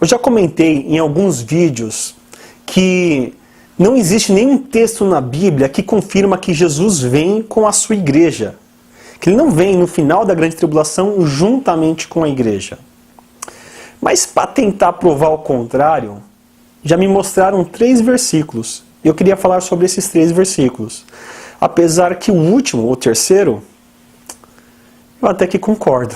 Eu já comentei em alguns vídeos que não existe nenhum texto na Bíblia que confirma que Jesus vem com a sua igreja. Que ele não vem no final da grande tribulação juntamente com a igreja. Mas para tentar provar o contrário, já me mostraram 3 versículos. Eu queria falar sobre esses 3 versículos. Apesar que o último, o terceiro, eu até que concordo.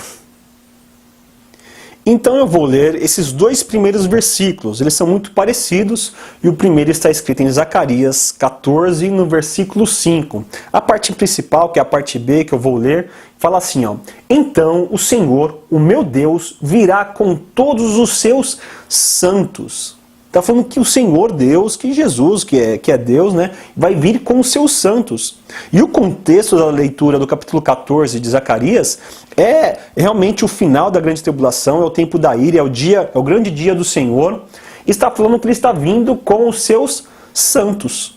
Então eu vou ler esses 2 primeiros versículos. Eles são muito parecidos e o primeiro está escrito em Zacarias 14, no versículo 5. A parte principal, que é a parte B que eu vou ler, fala assim, ó: Então o Senhor, o meu Deus, virá com todos os seus santos. Está falando que o Senhor Deus, que Jesus, que é Deus, né, vai vir com os seus santos. E o contexto da leitura do capítulo 14 de Zacarias é realmente o final da grande tribulação, é o tempo da ira, é o grande dia do Senhor. Está falando que ele está vindo com os seus santos.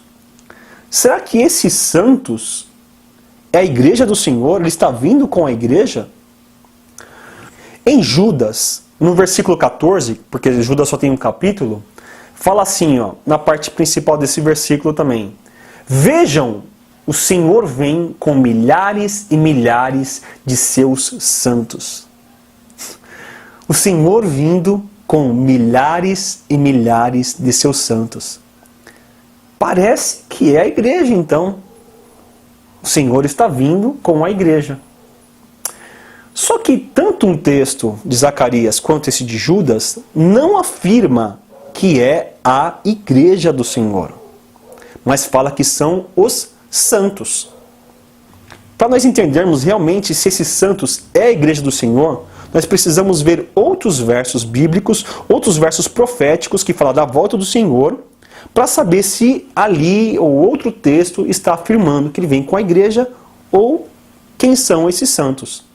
Será que esses santos é a igreja do Senhor? Ele está vindo com a igreja? Em Judas, no versículo 14, porque Judas só tem um capítulo, fala assim, ó, na parte principal desse versículo também: Vejam, o Senhor vem com milhares e milhares de seus santos. O Senhor vindo com milhares e milhares de seus santos. Parece que é a igreja, então. O Senhor está vindo com a igreja. Só que tanto um texto de Zacarias quanto esse de Judas não afirma que é a igreja do Senhor, mas fala que são os santos. Para nós entendermos realmente se esses santos é a igreja do Senhor, nós precisamos ver outros versos bíblicos, outros versos proféticos que falam da volta do Senhor, para saber se ali ou outro texto está afirmando que ele vem com a igreja ou quem são esses santos.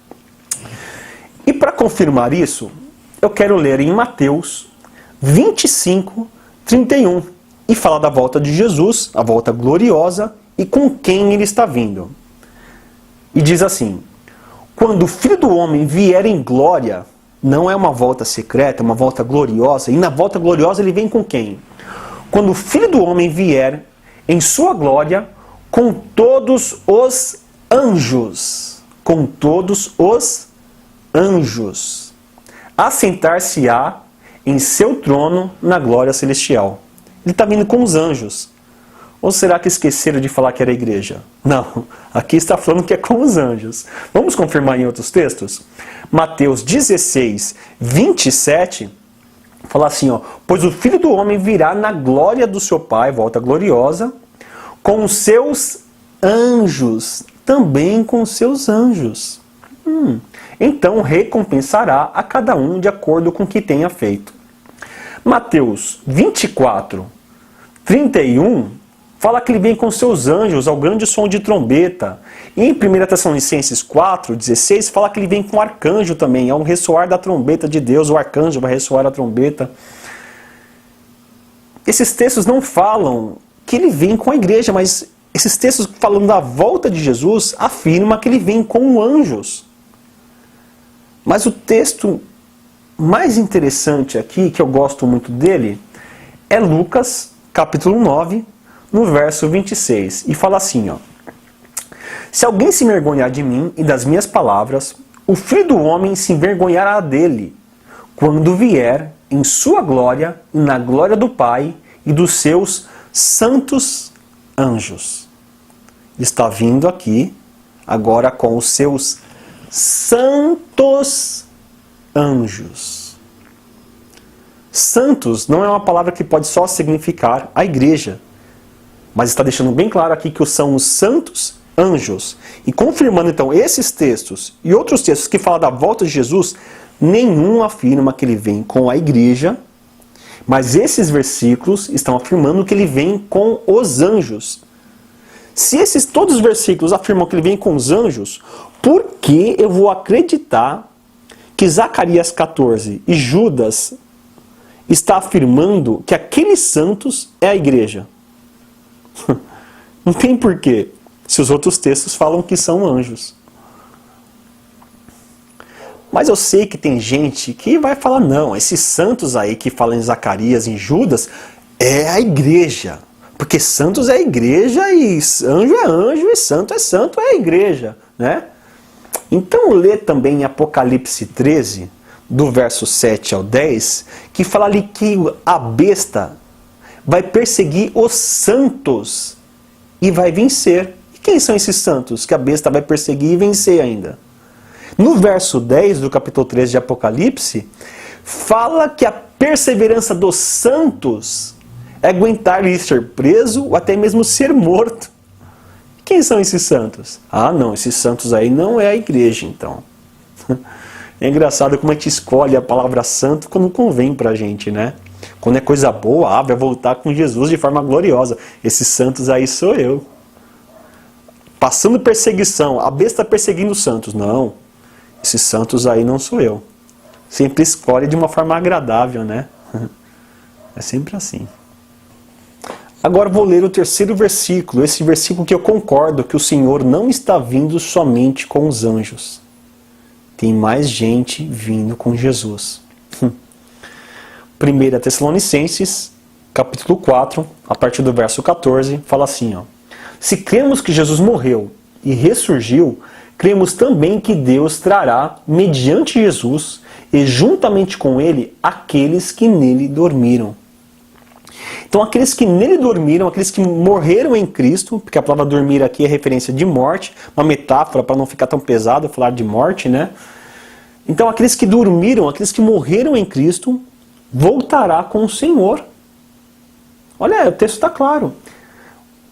E para confirmar isso, eu quero ler em Mateus 25, 31, e fala da volta de Jesus, a volta gloriosa, e com quem ele está vindo. E diz assim: Quando o Filho do Homem vier em glória, não é uma volta secreta, é uma volta gloriosa, e na volta gloriosa ele vem com quem? Quando o Filho do Homem vier em sua glória, com todos os anjos, assentar-se-á em seu trono na glória celestial. Ele está vindo com os anjos. Ou será que esqueceram de falar que era a igreja? Não, aqui está falando que é com os anjos. Vamos confirmar em outros textos? Mateus 16, 27, fala assim, ó: Pois o Filho do Homem virá na glória do seu Pai, volta gloriosa, com os seus anjos, também com os seus anjos. Então recompensará a cada um de acordo com o que tenha feito. Mateus 24, 31, fala que ele vem com seus anjos ao grande som de trombeta. E em 1 Tessalonicenses 4, 16, fala que ele vem com o arcanjo também, ao ressoar da trombeta de Deus, o arcanjo vai ressoar a trombeta. Esses textos não falam que ele vem com a igreja, mas esses textos falando da volta de Jesus afirmam que ele vem com anjos. Mas o texto mais interessante aqui, que eu gosto muito dele, é Lucas, capítulo 9, no verso 26. E fala assim, ó: Se alguém se envergonhar de mim e das minhas palavras, o Filho do Homem se envergonhará dele, quando vier em sua glória e na glória do Pai e dos seus santos anjos. Está vindo aqui, agora com os seus santos anjos. Santos não é uma palavra que pode só significar a igreja, mas está deixando bem claro aqui que são os santos anjos. E confirmando então esses textos e outros textos que falam da volta de Jesus, nenhum afirma que ele vem com a igreja, mas esses versículos estão afirmando que ele vem com os anjos. Se todos os versículos afirmam que ele vem com os anjos, por que eu vou acreditar que Zacarias 14 e Judas está afirmando que aqueles santos é a igreja? Não tem porquê, se os outros textos falam que são anjos. Mas eu sei que tem gente que vai falar, não, esses santos aí que falam em Zacarias, em Judas, é a igreja. Porque santos é a igreja e anjo e santo é a igreja, né? Então lê também em Apocalipse 13, do verso 7 ao 10, que fala ali que a besta vai perseguir os santos e vai vencer. E quem são esses santos que a besta vai perseguir e vencer ainda? No verso 10 do capítulo 13 de Apocalipse, fala que a perseverança dos santos é aguentar ir ser preso ou até mesmo ser morto. Quem são esses santos? Ah, não, esses santos aí não é a igreja, então. É engraçado como a gente escolhe a palavra santo quando convém pra gente, né? Quando é coisa boa, vai voltar com Jesus de forma gloriosa. Esses santos aí sou eu. Passando perseguição, a besta perseguindo os santos. Não, esses santos aí não sou eu. Sempre escolhe de uma forma agradável, né? É sempre assim. Agora vou ler o terceiro versículo, esse versículo que eu concordo que o Senhor não está vindo somente com os anjos. Tem mais gente vindo com Jesus. 1 Tessalonicenses, capítulo 4, a partir do verso 14, fala assim, ó. Se cremos que Jesus morreu e ressurgiu, cremos também que Deus trará, mediante Jesus, e juntamente com ele, aqueles que nele dormiram. Então aqueles que nele dormiram, aqueles que morreram em Cristo, porque a palavra dormir aqui é referência de morte, uma metáfora para não ficar tão pesado falar de morte, né? Então aqueles que dormiram, aqueles que morreram em Cristo, voltará com o Senhor. Olha, o texto está claro.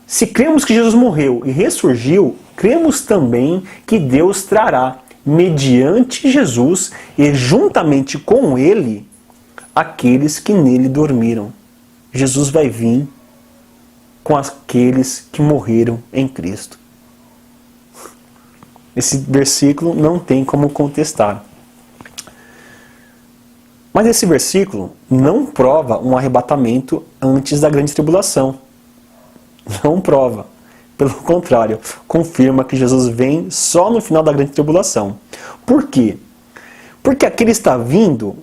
Se cremos que Jesus morreu e ressurgiu, cremos também que Deus trará, mediante Jesus e juntamente com ele, aqueles que nele dormiram. Jesus vai vir com aqueles que morreram em Cristo. Esse versículo não tem como contestar. Mas esse versículo não prova um arrebatamento antes da grande tribulação. Não prova. Pelo contrário, confirma que Jesus vem só no final da grande tribulação. Por quê? Porque aquele está vindo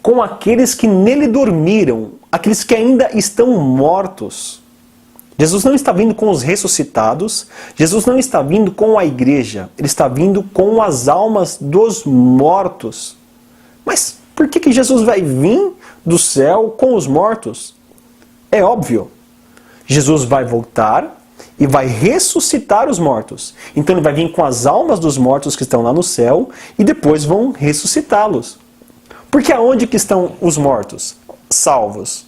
com aqueles que nele dormiram, aqueles que ainda estão mortos. Jesus não está vindo com os ressuscitados, Jesus não está vindo com a igreja, ele está vindo com as almas dos mortos. Mas por que Jesus vai vir do céu com os mortos? É óbvio. Jesus vai voltar e vai ressuscitar os mortos. Então ele vai vir com as almas dos mortos que estão lá no céu e depois vão ressuscitá-los. Porque aonde que estão os mortos? Salvos.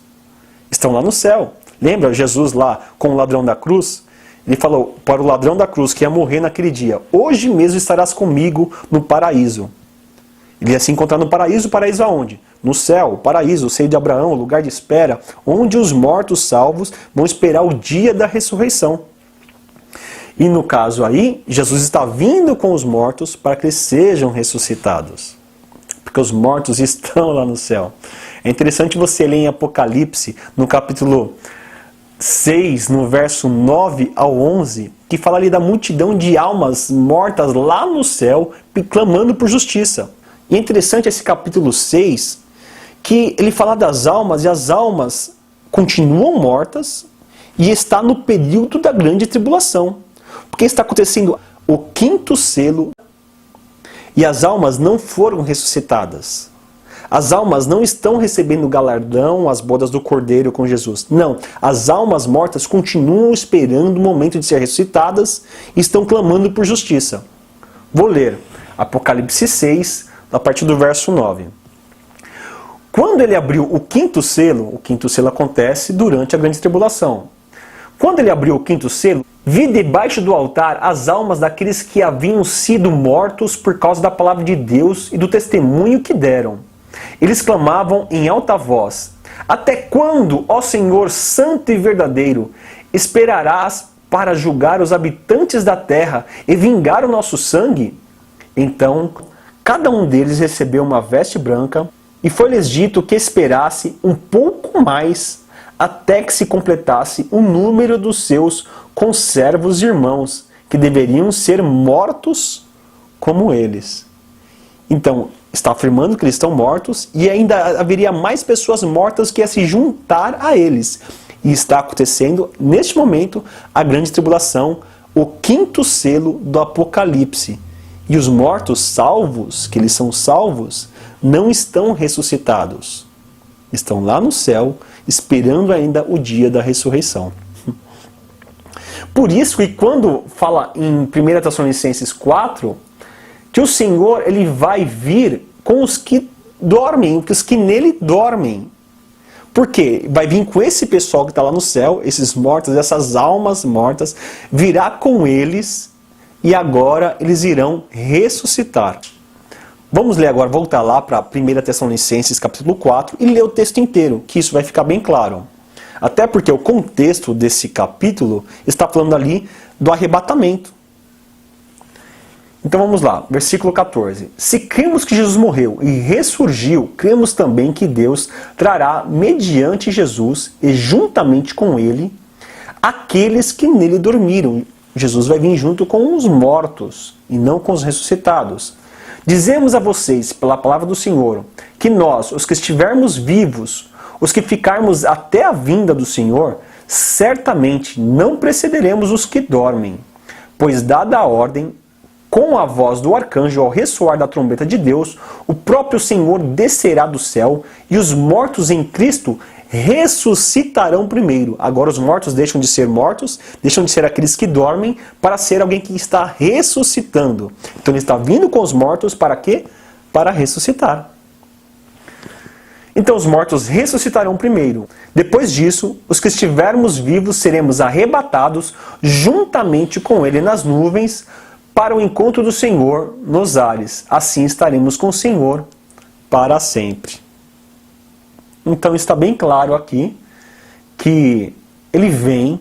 Estão lá no céu. Lembra Jesus lá com o ladrão da cruz? Ele falou para o ladrão da cruz que ia morrer naquele dia: hoje mesmo estarás comigo no paraíso. Ele ia se encontrar no paraíso. Paraíso aonde? No céu, o paraíso, o seio de Abraão, o lugar de espera, onde os mortos salvos vão esperar o dia da ressurreição. E no caso aí, Jesus está vindo com os mortos para que eles sejam ressuscitados. Porque os mortos estão lá no céu. É interessante você ler em Apocalipse, no capítulo 6, no verso 9 ao 11, que fala ali da multidão de almas mortas lá no céu, clamando por justiça. E é interessante esse capítulo 6, que ele fala das almas, e as almas continuam mortas, e está no período da grande tribulação. Porque está acontecendo o 5º selo, e as almas não foram ressuscitadas. As almas não estão recebendo o galardão, as bodas do Cordeiro com Jesus. Não, as almas mortas continuam esperando o momento de ser ressuscitadas e estão clamando por justiça. Vou ler Apocalipse 6, a partir do verso 9. Quando ele abriu o 5º selo acontece durante a grande tribulação. Quando ele abriu o 5º selo, vi debaixo do altar as almas daqueles que haviam sido mortos por causa da palavra de Deus e do testemunho que deram. Eles clamavam em alta voz: até quando, ó Senhor santo e verdadeiro, esperarás para julgar os habitantes da terra e vingar o nosso sangue? Então, cada um deles recebeu uma veste branca, e foi-lhes dito que esperasse um pouco mais, até que se completasse o número dos seus conservos irmãos, que deveriam ser mortos como eles. Então, está afirmando que eles estão mortos e ainda haveria mais pessoas mortas que ia se juntar a eles. E está acontecendo, neste momento, a grande tribulação, o 5º selo do Apocalipse. E os mortos salvos, que eles são salvos, não estão ressuscitados. Estão lá no céu, esperando ainda o dia da ressurreição. Por isso que quando fala em 1 Tessalonicenses 4, que o Senhor ele vai vir com os que dormem, os que nele dormem. Por quê? Vai vir com esse pessoal que está lá no céu, esses mortos, essas almas mortas, virá com eles e agora eles irão ressuscitar. Vamos ler agora, voltar lá para 1 Tessalonicenses capítulo 4 e ler o texto inteiro, que isso vai ficar bem claro. Até porque o contexto desse capítulo está falando ali do arrebatamento. Então vamos lá, versículo 14. Se cremos que Jesus morreu e ressurgiu, cremos também que Deus trará mediante Jesus e juntamente com ele aqueles que nele dormiram. Jesus vai vir junto com os mortos e não com os ressuscitados. Dizemos a vocês, pela palavra do Senhor, que nós, os que estivermos vivos, os que ficarmos até a vinda do Senhor, certamente não precederemos os que dormem, pois dada a ordem, com a voz do arcanjo ao ressoar da trombeta de Deus, o próprio Senhor descerá do céu e os mortos em Cristo ressuscitarão primeiro. Agora os mortos deixam de ser mortos, deixam de ser aqueles que dormem, para ser alguém que está ressuscitando. Então ele está vindo com os mortos para quê? Para ressuscitar. Então os mortos ressuscitarão primeiro. Depois disso, os que estivermos vivos seremos arrebatados juntamente com ele nas nuvens para o encontro do Senhor nos ares. Assim estaremos com o Senhor para sempre. Então está bem claro aqui que ele vem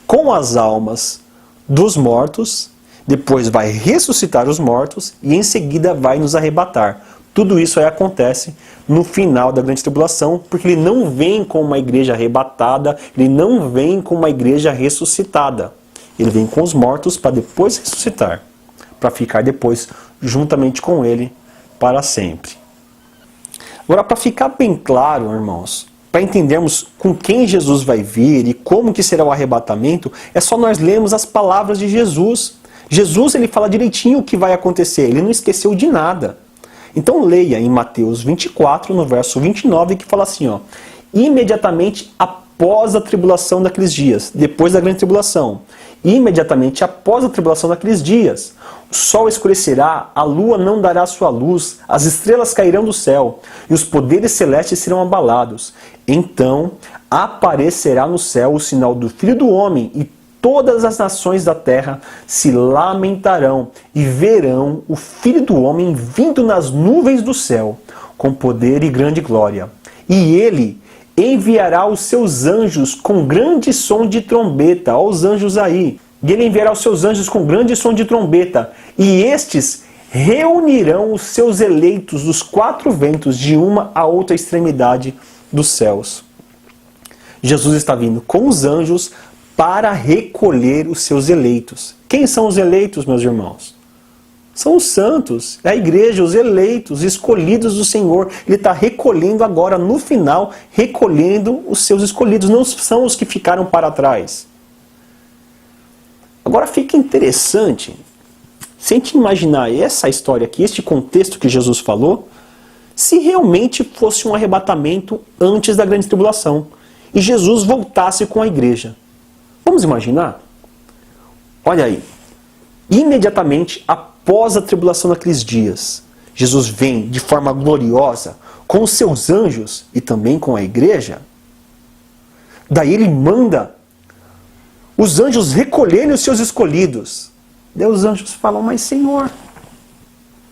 com as almas dos mortos, depois vai ressuscitar os mortos e em seguida vai nos arrebatar. Tudo isso aí acontece no final da grande tribulação, porque ele não vem com uma igreja arrebatada, ele não vem com uma igreja ressuscitada. Ele vem com os mortos para depois ressuscitar, para ficar depois juntamente com ele para sempre. Agora, para ficar bem claro, irmãos, para entendermos com quem Jesus vai vir e como que será o arrebatamento, é só nós lermos as palavras de Jesus. Jesus ele fala direitinho o que vai acontecer, ele não esqueceu de nada. Então leia em Mateus 24, no verso 29, que fala assim, ó, imediatamente após a tribulação daqueles dias, depois da grande tribulação, imediatamente após a tribulação daqueles dias, o sol escurecerá, a lua não dará sua luz, as estrelas cairão do céu, e os poderes celestes serão abalados. Então aparecerá no céu o sinal do Filho do Homem, e todas as nações da terra se lamentarão, e verão o Filho do Homem vindo nas nuvens do céu, com poder e grande glória. E ele enviará os seus anjos com grande som de trombeta. Olha os anjos aí. E ele enviará os seus anjos com grande som de trombeta. E estes reunirão os seus eleitos dos 4 ventos, de uma a outra extremidade dos céus. Jesus está vindo com os anjos para recolher os seus eleitos. Quem são os eleitos, meus irmãos? São os santos, é a igreja, os eleitos, escolhidos do Senhor. Ele está recolhendo agora, no final, recolhendo os seus escolhidos. Não são os que ficaram para trás. Agora fica interessante, se a gente imaginar essa história aqui, este contexto que Jesus falou, se realmente fosse um arrebatamento antes da grande tribulação, e Jesus voltasse com a igreja. Vamos imaginar? Olha aí, imediatamente após a tribulação daqueles dias, Jesus vem de forma gloriosa com os seus anjos e também com a igreja. Daí ele manda os anjos recolherem os seus escolhidos. Daí os anjos falam, mas Senhor,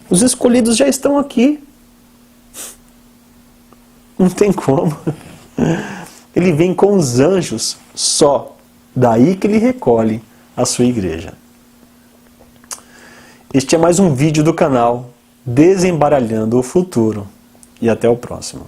os escolhidos já estão aqui. Não tem como. Ele vem com os anjos só. Daí que ele recolhe a sua igreja. Este é mais um vídeo do canal Desembaralhando o Futuro. E até o próximo.